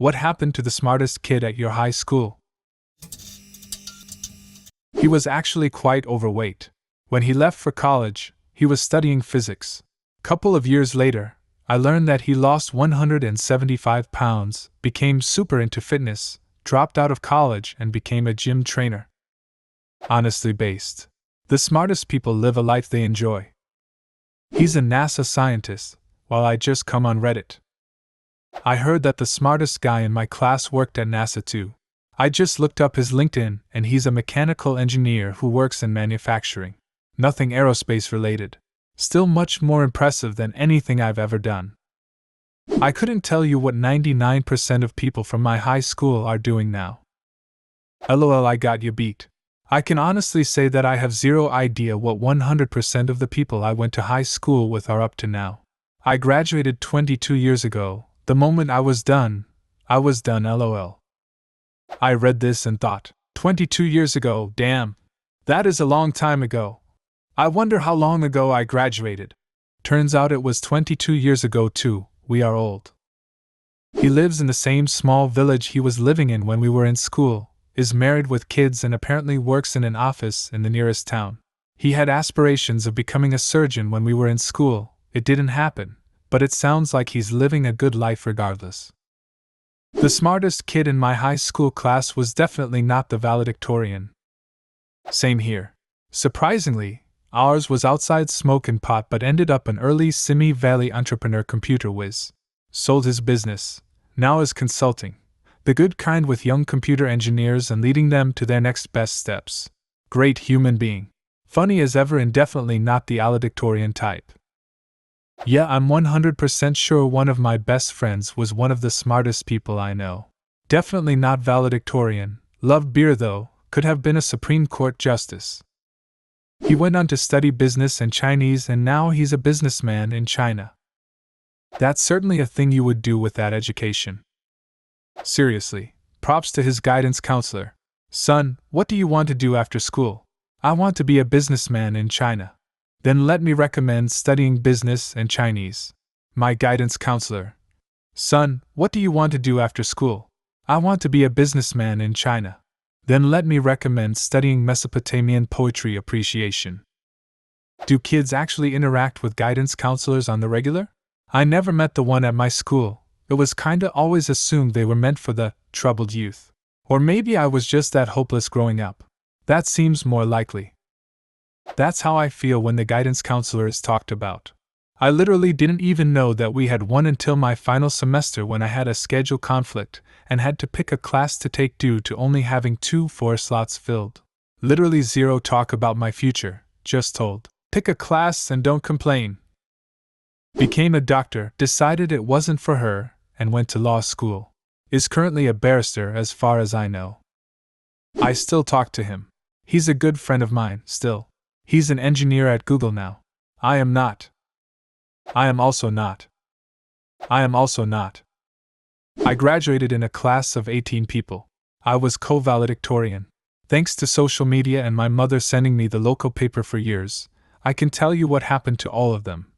What happened to the smartest kid at your high school? He was actually quite overweight. When he left for college, he was studying physics. Couple of years later, I learned that he lost 175 pounds, became super into fitness, dropped out of college, and became a gym trainer. Honestly based. The smartest people live a life they enjoy. He's a NASA scientist, while I just come on Reddit. I heard that the smartest guy in my class worked at NASA too. I just looked up his LinkedIn, and he's a mechanical engineer who works in manufacturing. Nothing aerospace related. Still much more impressive than anything I've ever done. I couldn't tell you what 99% of people from my high school are doing now. LOL, I got you beat. I can honestly say that I have zero idea what 100% of the people I went to high school with are up to now. I graduated 22 years ago. The moment I was done, LOL. I read this and thought, 22 years ago, damn. That is a long time ago. I wonder how long ago I graduated. Turns out it was 22 years ago too. We are old. He lives in the same small village he was living in when we were in school, is married with kids, and apparently works in an office in the nearest town. He had aspirations of becoming a surgeon when we were in school. It didn't happen, but it sounds like he's living a good life regardless. The smartest kid in my high school class was definitely not the valedictorian. Same here. Surprisingly, ours was outside smoking pot but ended up an early Simi Valley entrepreneur, computer whiz. Sold his business, now is consulting. The good kind, with young computer engineers and leading them to their next best steps. Great human being. Funny as ever and definitely not the valedictorian type. Yeah, I'm 100% sure one of my best friends was one of the smartest people I know. Definitely not valedictorian, loved beer though, could have been a Supreme Court justice. He went on to study business and Chinese, and now he's a businessman in China. That's certainly a thing you would do with that education. Seriously, props to his guidance counselor. Son, what do you want to do after school? I want to be a businessman in China. Then let me recommend studying business and Chinese. My guidance counselor. Son, what do you want to do after school? I want to be a businessman in China. Then let me recommend studying Mesopotamian poetry appreciation. Do kids actually interact with guidance counselors on the regular? I never met the one at my school. It was kinda always assumed they were meant for the troubled youth. Or maybe I was just that hopeless growing up. That seems more likely. That's how I feel when the guidance counselor is talked about. I literally didn't even know that we had one until my final semester, when I had a schedule conflict and had to pick a class to take due to only having 4 slots filled. Literally zero talk about my future, just told, pick a class and don't complain. Became a doctor, decided it wasn't for her, and went to law school. Is currently a barrister as far as I know. I still talk to him. He's a good friend of mine, still. He's an engineer at Google now. I am not. I am also not. I am also not. I graduated in a class of 18 people. I was co-valedictorian. Thanks to social media and my mother sending me the local paper for years, I can tell you what happened to all of them.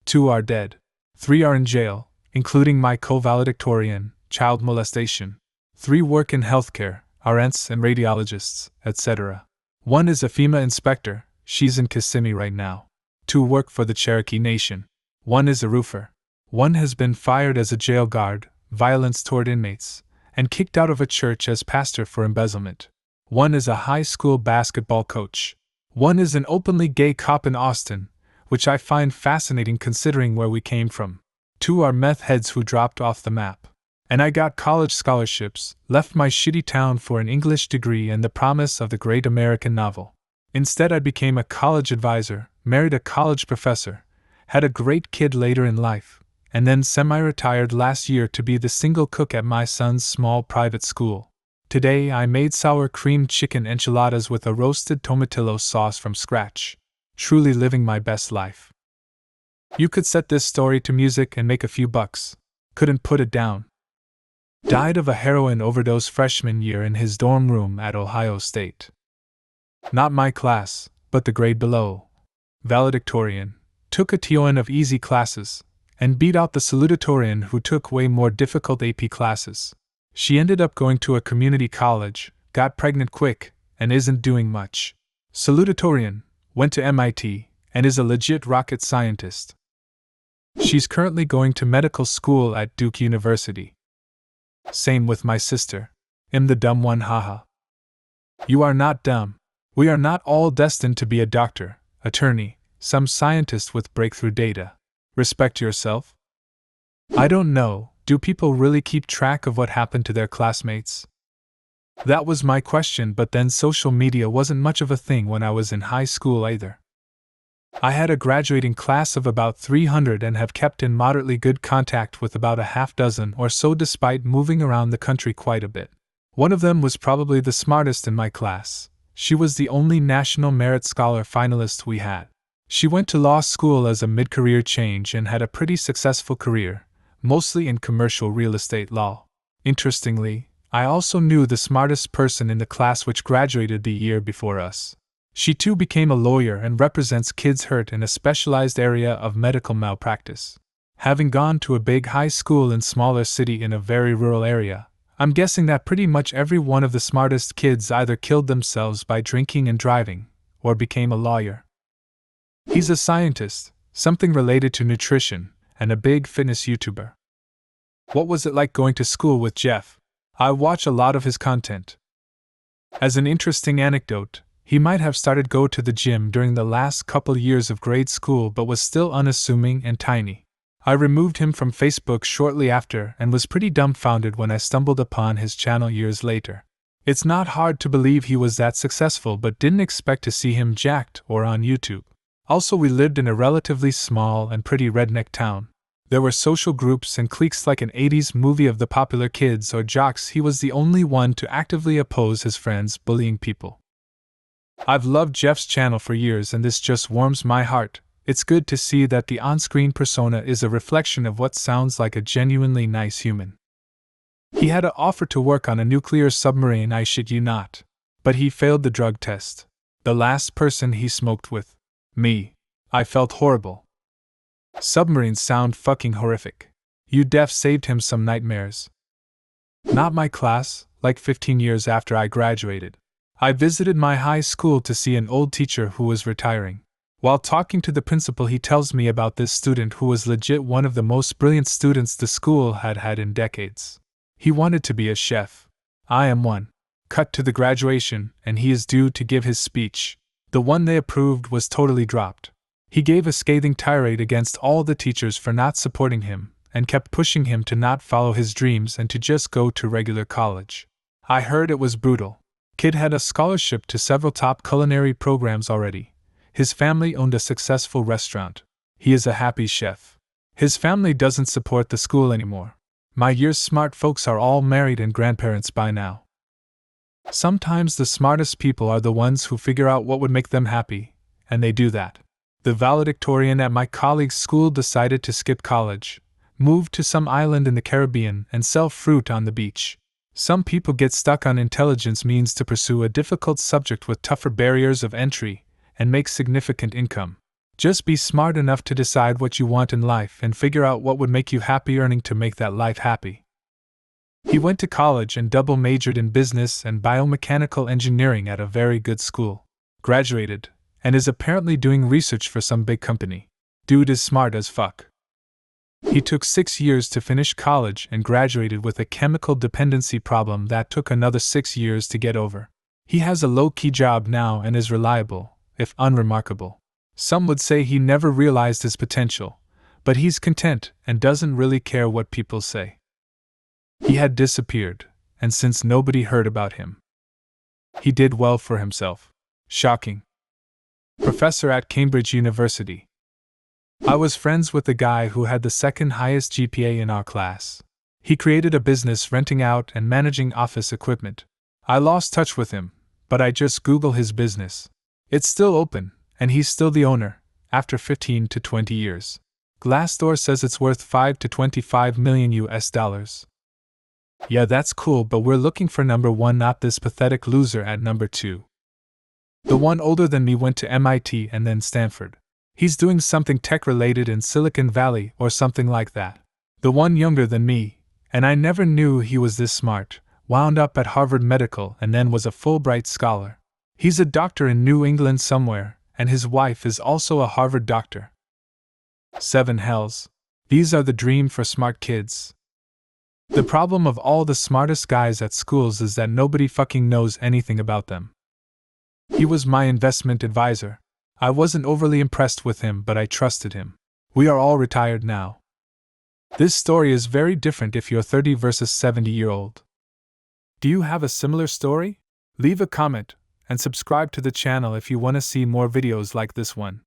2 are dead. 3 are in jail, including my co-valedictorian, child molestation. 3 work in healthcare, RNs and radiologists, etc. 1 is a FEMA inspector, she's in Kissimmee right now. 2 work for the Cherokee Nation. 1 is a roofer. 1 has been fired as a jail guard, violence toward inmates, and kicked out of a church as pastor for embezzlement. 1 is a high school basketball coach. 1 is an openly gay cop in Austin, which I find fascinating considering where we came from. 2 are meth heads who dropped off the map. And I got college scholarships, left my shitty town for an English degree and the promise of the great American novel. Instead, I became a college advisor, married a college professor, had a great kid later in life, and then semi-retired last year to be the single cook at my son's small private school. Today I made sour cream chicken enchiladas with a roasted tomatillo sauce from scratch. Truly living my best life. You could set this story to music and make a few bucks. Couldn't put it down. Died of a heroin overdose freshman year in his dorm room at Ohio State. Not my class, but the grade below. Valedictorian. Took a ton of easy classes, and beat out the salutatorian who took way more difficult AP classes. She ended up going to a community college, got pregnant quick, and isn't doing much. Salutatorian, went to MIT, and is a legit rocket scientist. She's currently going to medical school at Duke University. Same with my sister. I'm the dumb one, haha. You are not dumb. We are not all destined to be a doctor, attorney, some scientist with breakthrough data. Respect yourself? I don't know, do people really keep track of what happened to their classmates? That was my question, but then social media wasn't much of a thing when I was in high school either. I had a graduating class of about 300 and have kept in moderately good contact with about a half dozen or so despite moving around the country quite a bit. One of them was probably the smartest in my class. She was the only National Merit Scholar finalist we had. She went to law school as a mid-career change and had a pretty successful career, mostly in commercial real estate law. Interestingly, I also knew the smartest person in the class which graduated the year before us. She too became a lawyer and represents kids hurt in a specialized area of medical malpractice. Having gone to a big high school in smaller city in a very rural area, I'm guessing that pretty much every one of the smartest kids either killed themselves by drinking and driving, or became a lawyer. He's a scientist, something related to nutrition, and a big fitness YouTuber. What was it like going to school with Jeff? I watch a lot of his content. As an interesting anecdote, he might have started go to the gym during the last couple years of grade school but was still unassuming and tiny. I removed him from Facebook shortly after and was pretty dumbfounded when I stumbled upon his channel years later. It's not hard to believe he was that successful but didn't expect to see him jacked or on YouTube. Also, we lived in a relatively small and pretty redneck town. There were social groups and cliques like an 80s movie of the popular kids or jocks. He was the only one to actively oppose his friends bullying people. I've loved Jeff's channel for years and this just warms my heart. It's good to see that the on-screen persona is a reflection of what sounds like a genuinely nice human. He had an offer to work on a nuclear submarine, I shit you not. But he failed the drug test. The last person he smoked with. Me. I felt horrible. Submarines sound fucking horrific. You def saved him some nightmares. Not my class, like 15 years after I graduated. I visited my high school to see an old teacher who was retiring. While talking to the principal, he tells me about this student who was legit one of the most brilliant students the school had had in decades. He wanted to be a chef. I am one. Cut to the graduation, and he is due to give his speech. The one they approved was totally dropped. He gave a scathing tirade against all the teachers for not supporting him, and kept pushing him to not follow his dreams and to just go to regular college. I heard it was brutal. Kid had a scholarship to several top culinary programs already. His family owned a successful restaurant. He is a happy chef. His family doesn't support the school anymore. My year's smart folks are all married and grandparents by now. Sometimes the smartest people are the ones who figure out what would make them happy, and they do that. The valedictorian at my colleague's school decided to skip college, move to some island in the Caribbean, and sell fruit on the beach. Some people get stuck on intelligence means to pursue a difficult subject with tougher barriers of entry and make significant income. Just be smart enough to decide what you want in life and figure out what would make you happy earning to make that life happy. He went to college and double majored in business and biomechanical engineering at a very good school. Graduated, and is apparently doing research for some big company. Dude is smart as fuck. He took 6 years to finish college and graduated with a chemical dependency problem that took another 6 years to get over. He has a low-key job now and is reliable, if unremarkable. Some would say he never realized his potential, but he's content and doesn't really care what people say. He had disappeared, and since nobody heard about him, he did well for himself. Shocking. Professor at Cambridge University. I was friends with the guy who had the second highest GPA in our class. He created a business renting out and managing office equipment. I lost touch with him, but I just Googled his business. It's still open, and he's still the owner, after 15 to 20 years. Glassdoor says it's worth $5 to $25 million US. Yeah, that's cool, but we're looking for number 1, not this pathetic loser at number 2. The one older than me went to MIT and then Stanford. He's doing something tech-related in Silicon Valley or something like that. The one younger than me, And I never knew he was this smart, wound up at Harvard Medical and then was a Fulbright scholar. He's a doctor in New England somewhere, and his wife is also a Harvard doctor. 7 hells. These are the dream for smart kids. The problem of all the smartest guys at schools is that nobody fucking knows anything about them. He was my investment advisor. I wasn't overly impressed with him, but I trusted him. We are all retired now. This story is very different if you're 30 versus 70-year-old. Do you have a similar story? Leave a comment and subscribe to the channel if you want to see more videos like this one.